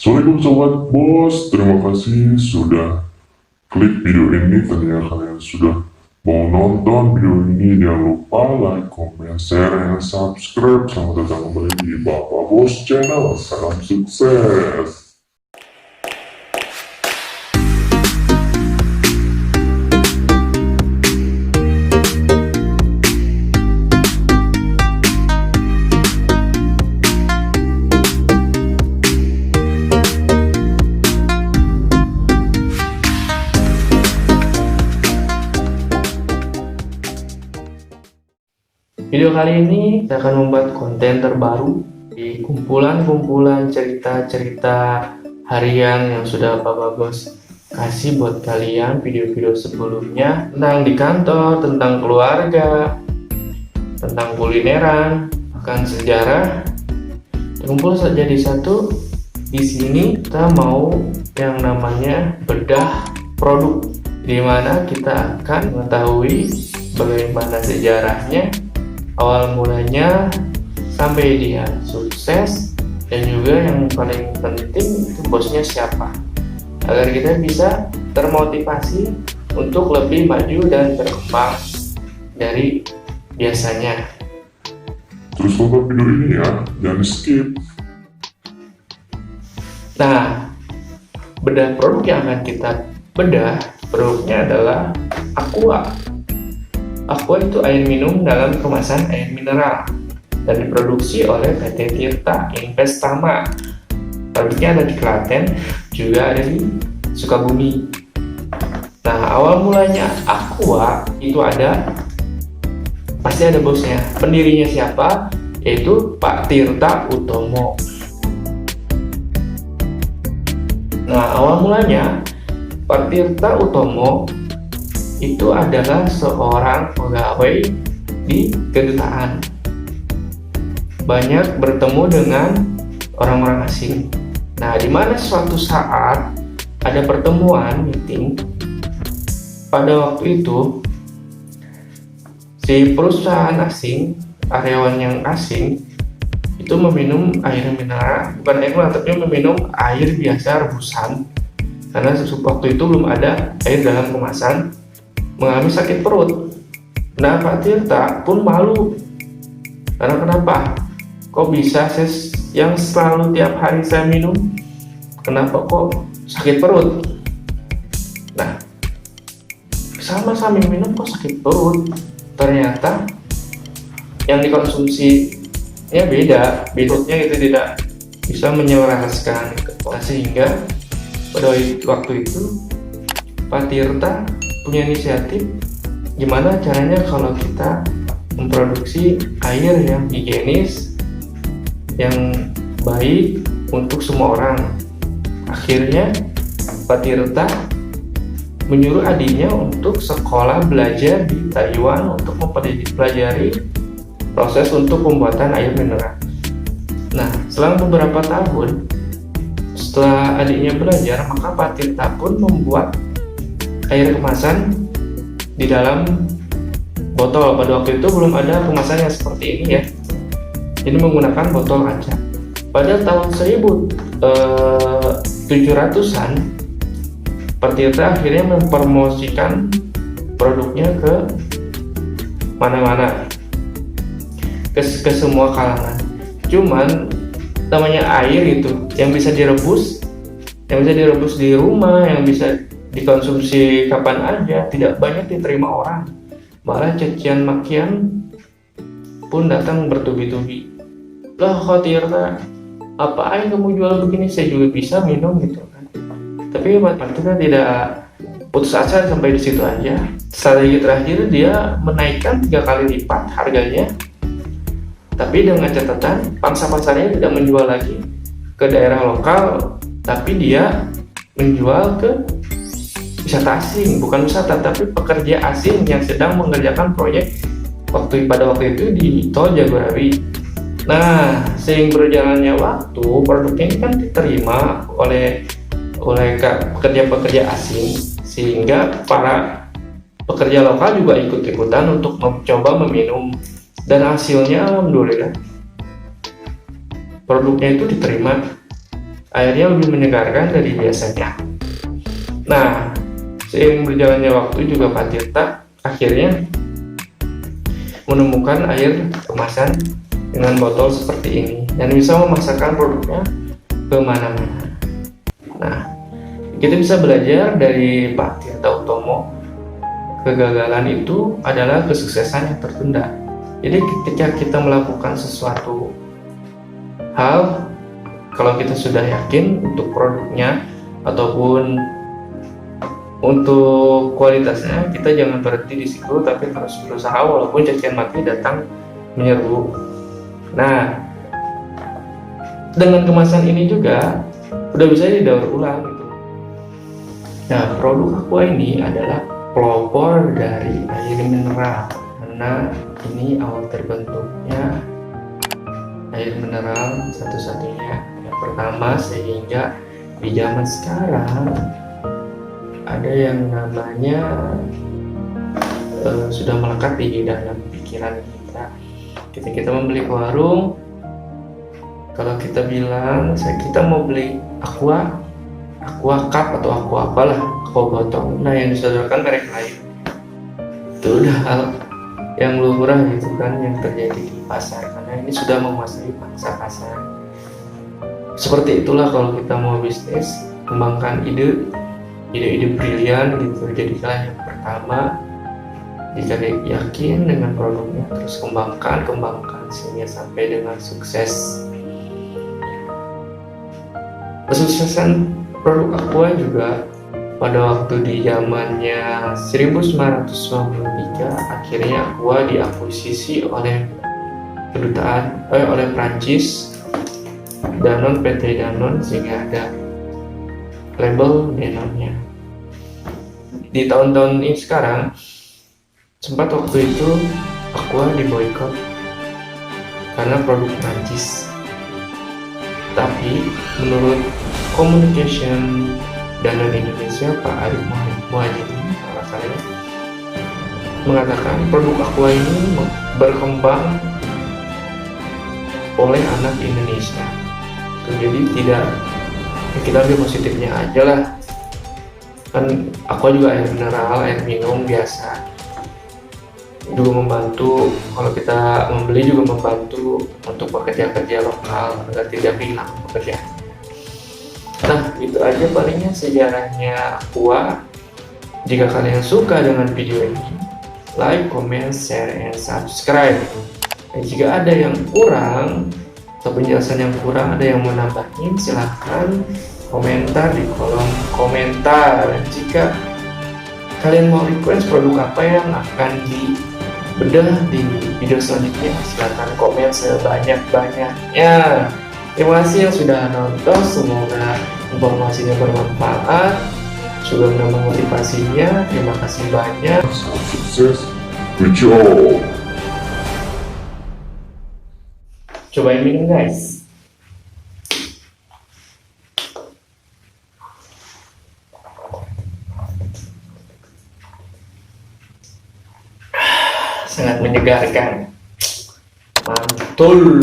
Assalamualaikum sobat bos, terima kasih sudah klik video ini. Tentunya kalian sudah mau nonton video ini, jangan lupa like, comment, share, dan subscribe. Selamat datang kembali di Bapak Bos Channel. Salam sukses. Video kali ini kita akan membuat konten terbaru di kumpulan-kumpulan cerita-cerita harian yang sudah Bapak Bos kasih buat kalian video-video sebelumnya tentang di kantor, tentang keluarga, tentang kulineran, bahkan sejarah. Kumpul saja di satu. Di sini kita mau yang namanya bedah produk, di mana kita akan mengetahui bagaimana sejarahnya, awal mulanya sampai dia sukses, dan juga yang paling penting itu bosnya siapa, agar kita bisa termotivasi untuk lebih maju dan berkembang dari biasanya. Terus tonton video ini ya, jangan skip. Nah, bedah produk yang akan kita bedah produknya adalah Aqua. Aqua itu air minum dalam kemasan air mineral dan diproduksi oleh PT Tirta Investama. Pabriknya ada di Klaten, juga ada di Sukabumi. Nah, awal mulanya Aqua itu pasti ada bosnya. Pendirinya siapa? Yaitu Pak Tirta Utomo. Nah, awal mulanya Pak Tirta Utomo itu adalah seorang pegawai di kedutaan. Banyak bertemu dengan orang-orang asing. Nah, di mana suatu saat ada pertemuan meeting. Pada waktu itu, si perusahaan asing, karyawan yang asing, itu meminum air mineral, bukan air mineral, tapi meminum air biasa rebusan. Karena waktu itu belum ada air dalam kemasan, mengalami sakit perut. Nah, Pak Tirta pun malu. Karena kenapa? Kok bisa yang selalu tiap hari saya minum, kenapa kok sakit perut? Nah, sama-sama minum kok sakit perut. Ternyata yang dikonsumsinya bedanya itu tidak bisa menyelaraskan. Nah, sehingga pada waktu itu Pak Tirta punya inisiatif gimana caranya kalau kita memproduksi air yang higienis, yang baik untuk semua orang. Akhirnya Pak Tirta menyuruh adiknya untuk sekolah belajar di Taiwan untuk mempelajari proses untuk pembuatan air mineral. Nah, selang beberapa tahun setelah adiknya belajar, maka Pak Tirta pun membuat air kemasan di dalam botol. Pada waktu itu belum ada kemasan yang seperti ini ya, jadi menggunakan botol kaca. Pada tahun 1700-an, Pak Tirta akhirnya mempromosikan produknya ke mana-mana, ke semua kalangan. Cuman namanya air itu yang bisa direbus di rumah, yang bisa dikonsumsi kapan aja, tidak banyak diterima orang. Malah cacian makian pun datang bertubi-tubi. Lah, kok Tirta, apaan kamu jual begini? Saya juga bisa minum gitu kan. Tapi Pak Tirta tidak putus asa sampai di situ aja. Strategi terakhir dia menaikkan 3 kali lipat harganya, tapi dengan catatan pangsa pasarnya tidak menjual lagi ke daerah lokal, tapi dia menjual ke wisata asing, bukan wisata tapi pekerja asing yang sedang mengerjakan proyek pada waktu itu di Tol Jagorawi. Nah, seiring berjalannya waktu, produknya ini kan diterima oleh pekerja-pekerja asing, sehingga para pekerja lokal juga ikut-ikutan untuk mencoba meminum, dan hasilnya alhamdulillah produknya itu diterima airnya lebih menyegarkan dari biasanya. Nah, seiring berjalannya waktu juga Pak Tirta akhirnya menemukan air kemasan dengan botol seperti ini dan bisa memasarkan produknya kemana-mana. Nah, kita bisa belajar dari Pak Tirta Utomo, kegagalan itu adalah kesuksesan yang tertunda. Jadi ketika kita melakukan sesuatu hal, kalau kita sudah yakin untuk produknya ataupun untuk kualitasnya, kita jangan berhenti di situ, tapi terus berusaha walaupun cacian maki datang menyerbu. Nah, dengan kemasan ini juga udah bisa didaur ulang gitu. Nah, produk Aqua ini adalah pelopor dari air mineral, karena ini awal terbentuknya air mineral satu-satunya yang pertama, sehingga di zaman sekarang ada yang namanya sudah melekat di dalam pikiran kita. Ketika kita membeli ke warung, kalau kita bilang kita mau beli aqua cup atau aqua apalah, aqua botol, nah yang disodorkan merek lain. Itu udah hal yang lumrah gitu kan, yang terjadi di pasar, karena ini sudah menguasai pangsa pasar. Seperti itulah kalau kita mau bisnis, kembangkan ide brilian gitu, jadilah yang pertama. Jika yakin dengan produknya, terus kembangkan sehingga sampai dengan sukses. Kesuksesan produk Aqua juga pada waktu di zamannya 1993 akhirnya Aqua diakuisisi oleh kedutaan oleh Prancis, Danone, PT Danone, sehingga ada label Danone-nya. Di tahun-tahun ini sekarang, sempat waktu itu Aqua diboikot karena produk Prancis. Tapi menurut Communication Danone Indonesia, Pak Arif Muhajiri mengatakan produk Aqua ini berkembang oleh anak Indonesia. Jadi tidak, kita ambil positifnya aja lah. Kan Aqua juga air mineral, air minum biasa, juga membantu, kalau kita membeli juga membantu untuk pekerja-kerja lokal agar tidak hilang pekerjaan. Nah, itu aja palingnya sejarahnya Aqua. Jika kalian suka dengan video ini, like, comment, share, and subscribe. Dan jika ada yang kurang atau penjelasan yang kurang, ada yang mau nambahin, silahkan komentar di kolom komentar. Dan jika kalian mau request produk apa yang akan dibedah di video selanjutnya, silahkan komen sebanyak-banyaknya. Terima kasih yang sudah nonton, semoga informasinya bermanfaat, sudah menambah motivasinya. Terima kasih banyak. Salam sukses with you all. Cobain minum guys. Sangat menyegarkan, mantul.